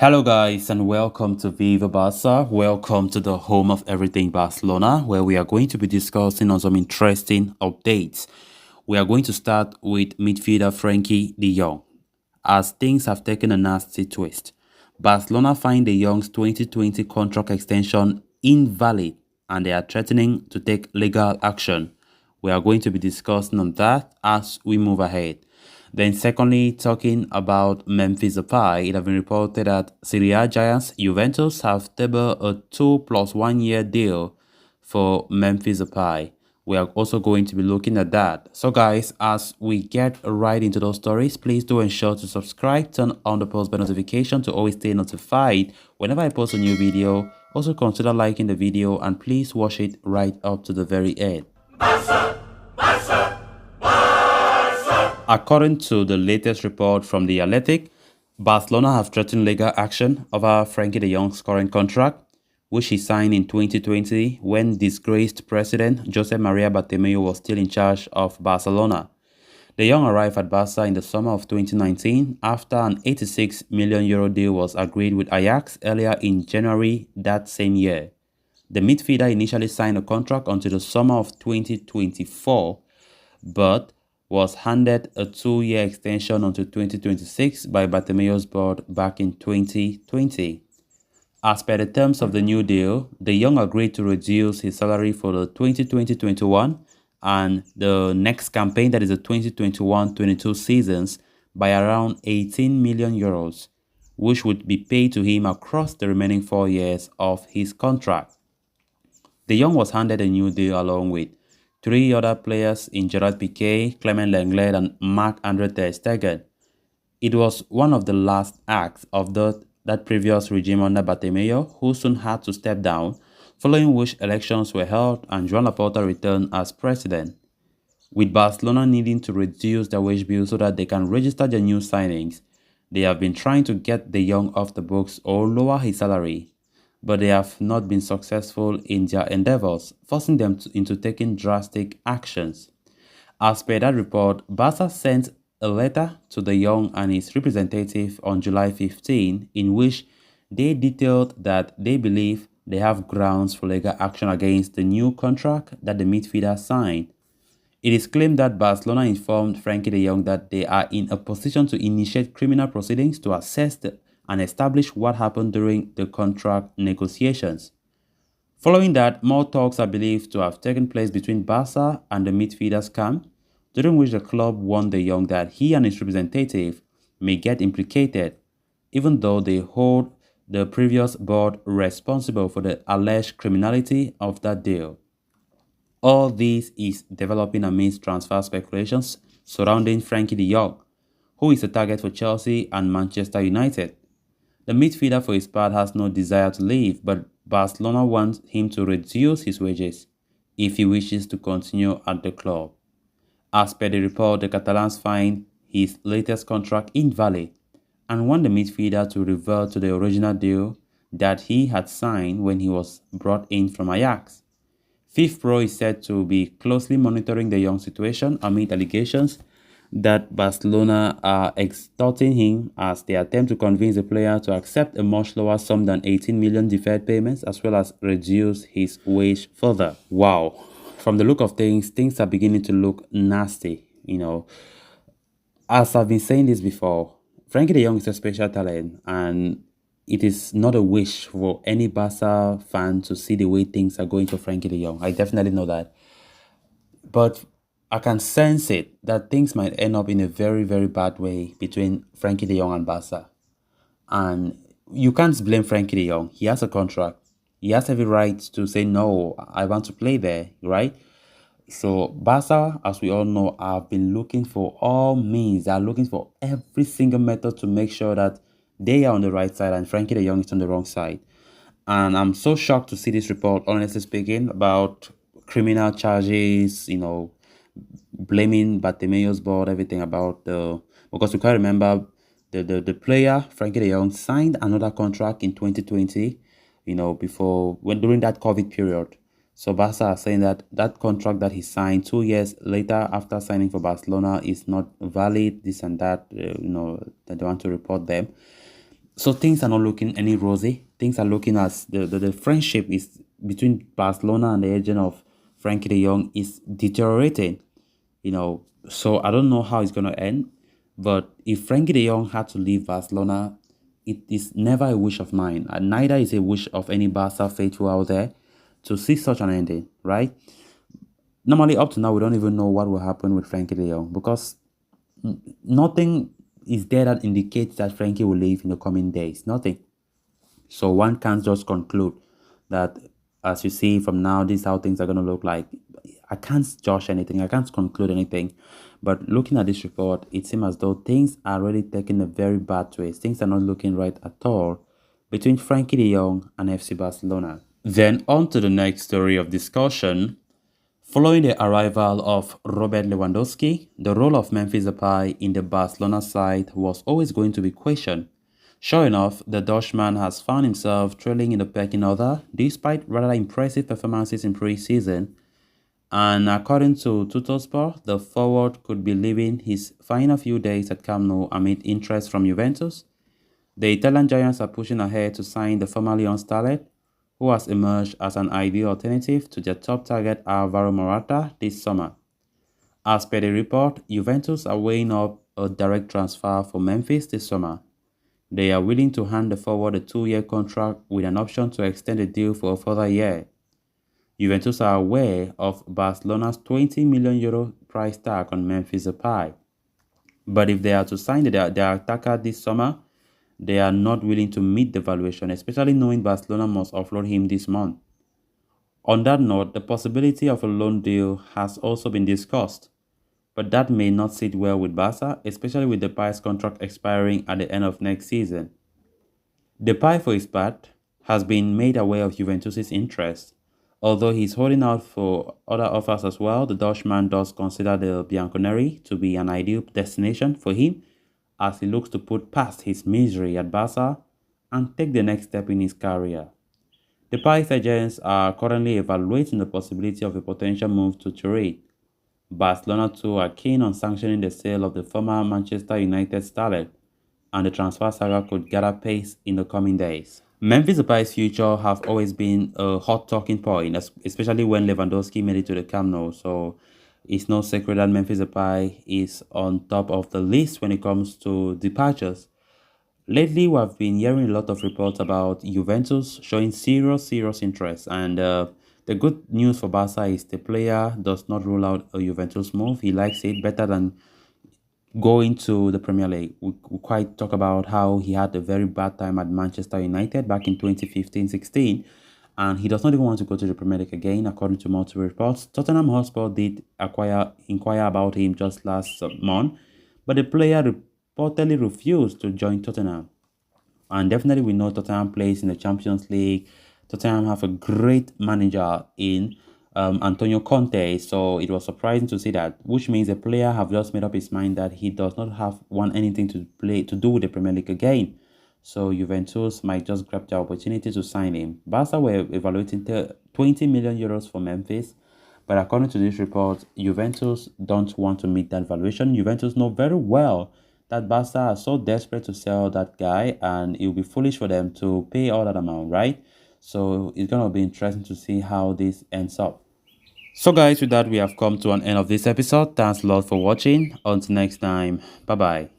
Hello, guys, and welcome to Viva Barca. Welcome to the home of everything Barcelona, where we are going to be discussing on some interesting updates. We are going to start with midfielder Frankie de Jong, as things have taken a nasty twist. Barcelona find de Jong's 2020 contract extension invalid, and they are threatening to take legal action. We are going to be discussing on that as we move ahead. Then secondly, talking about Memphis Depay, it has been reported that Serie A giants Juventus have tabled a 2 plus 1 year deal for Memphis Depay. We are also going to be looking at that. So guys, as we get right into those stories, please do ensure to subscribe, turn on the post bell notification to always stay notified whenever I post a new video. Also consider liking the video and please watch it right up to the very end. According to the latest report from The Athletic, Barcelona have threatened legal action over Frankie de Jong's current contract, which he signed in 2020 when disgraced president José María Bartomeu was still in charge of Barcelona. De Jong arrived at Barca in the summer of 2019 after an €86 million deal was agreed with Ajax earlier in January that same year. The midfielder initially signed a contract until the summer of 2024, but was handed a 2-year extension until 2026 by Bartomeu's board back in 2020. As per the terms of the new deal, De Jong agreed to reduce his salary for the 2020-21 and the next campaign, that is the 2021-22 seasons, by around €18 million, which would be paid to him across the remaining 4 years of his contract. De Jong was handed a new deal along with 3 other players in Gerard Piqué, Clement Lenglet, and Marc-Andre ter Stegen. It was one of the last acts of that previous regime under Bartomeu, who soon had to step down, following which elections were held and Joan Laporta returned as president. With Barcelona needing to reduce their wage bill so that they can register their new signings, they have been trying to get De Jong off the books or lower his salary, but they have not been successful in their endeavors, forcing them into taking drastic actions. As per that report, Barca sent a letter to De Jong and his representative on July 15, in which they detailed that they believe they have grounds for legal action against the new contract that the midfielder signed. It is claimed that Barcelona informed Frankie de Jong that they are in a position to initiate criminal proceedings to assess and establish what happened during the contract negotiations. Following that, more talks are believed to have taken place between Barca and the midfielder's camp, during which the club warned De Jong that he and his representative may get implicated, even though they hold the previous board responsible for the alleged criminality of that deal. All this is developing amidst transfer speculations surrounding Frankie de Jong, who is a target for Chelsea and Manchester United. The midfielder, for his part, has no desire to leave, but Barcelona wants him to reduce his wages if he wishes to continue at the club. As per the report, the Catalans find his latest contract invalid and want the midfielder to revert to the original deal that he had signed when he was brought in from Ajax. FIFPro is said to be closely monitoring the young situation amid allegations that Barcelona are extorting him as they attempt to convince the player to accept a much lower sum than 18 million deferred payments, as well as reduce his wage further. Wow. From the look of things are beginning to look nasty, As I've been saying this before, Frankie de Jong is a special talent, and it is not a wish for any Barca fan to see the way things are going for Frankie de Jong. I definitely know that. But I can sense it that things might end up in a very, very bad way between Frankie de Jong and Barca. And you can't blame Frankie de Jong. He has a contract. He has every right to say, no, I want to play there, right? So Barca, as we all know, have been looking for all means. They are looking for every single method to make sure that they are on the right side and Frankie de Jong is on the wrong side. And I'm so shocked to see this report, honestly speaking, about criminal charges, blaming Bartomeu's board, everything about because we can't remember the player, Frankie de Jong, signed another contract in 2020, during that COVID period. So Barca are saying that that contract that he signed 2 years later after signing for Barcelona is not valid, this and that, that they want to report them. So things are not looking any rosy. Things are looking as the friendship is between Barcelona and the agent of Frankie de Jong is deteriorating. So I don't know how it's gonna end. But if Frankie de Jong had to leave Barcelona, it is never a wish of mine, and neither is a wish of any Barca faithful out there to see such an ending, right? Normally, up to now, we don't even know what will happen with Frankie de Jong because nothing is there that indicates that Frankie will leave in the coming days. Nothing. So one can't just conclude that, as you see from now, this is how things are going to look like. I can't judge anything. I can't conclude anything. But looking at this report, it seems as though things are really taking a very bad twist. Things are not looking right at all between Frankie de Jong and FC Barcelona. Then on to the next story of discussion. Following the arrival of Robert Lewandowski, the role of Memphis Depay in the Barcelona side was always going to be questioned. Sure enough, the Dutchman has found himself trailing in the pecking order despite rather impressive performances in pre-season. And according to Tuttosport, the forward could be leaving his final few days at Camp Nou amid interest from Juventus. The Italian Giants are pushing ahead to sign the formerly young starlet, who has emerged as an ideal alternative to their top target Alvaro Morata this summer. As per the report, Juventus are weighing up a direct transfer for Memphis this summer. They are willing to hand the forward a 2-year contract with an option to extend the deal for a further year. Juventus are aware of Barcelona's €20 million price tag on Memphis Depay. But if they are to sign their attacker this summer, they are not willing to meet the valuation, especially knowing Barcelona must offload him this month. On that note, the possibility of a loan deal has also been discussed, but that may not sit well with Barca, especially with Depay's contract expiring at the end of next season. Depay, for his part, has been made aware of Juventus' interest. Although he's holding out for other offers as well, the Dutchman does consider the Bianconeri to be an ideal destination for him as he looks to put past his misery at Barca and take the next step in his career. Depay's agents are currently evaluating the possibility of a potential move to Turin. Barcelona too are keen on sanctioning the sale of the former Manchester United starlet, and the transfer saga could gather pace in the coming days. Memphis Depay's future have always been a hot talking point, especially when Lewandowski made it to the Camp Nou. So it's no secret that Memphis Depay is on top of the list when it comes to departures. Lately, we have been hearing a lot of reports about Juventus showing serious interest. And the good news for Barca is the player does not rule out a Juventus move. He likes it better than going to the Premier League. We quite talk about how he had a very bad time at Manchester United back in 2015-16. And he does not even want to go to the Premier League again, according to multiple reports. Tottenham Hotspur did inquire about him just last month, but the player reportedly refused to join Tottenham. And definitely we know Tottenham plays in the Champions League. Tottenham have a great manager in Antonio Conte, so it was surprising to see that, which means the player have just made up his mind that he does not want anything to do with the Premier League again. So Juventus might just grab the opportunity to sign him. Barca were evaluating €20 million for Memphis, but according to this report, Juventus don't want to meet that valuation. Juventus know very well that Barca are so desperate to sell that guy, and it will be foolish for them to pay all that amount, right? So it's going to be interesting to see how this ends up. So guys, with that, we have come to an end of this episode. Thanks a lot for watching. Until next time, bye-bye.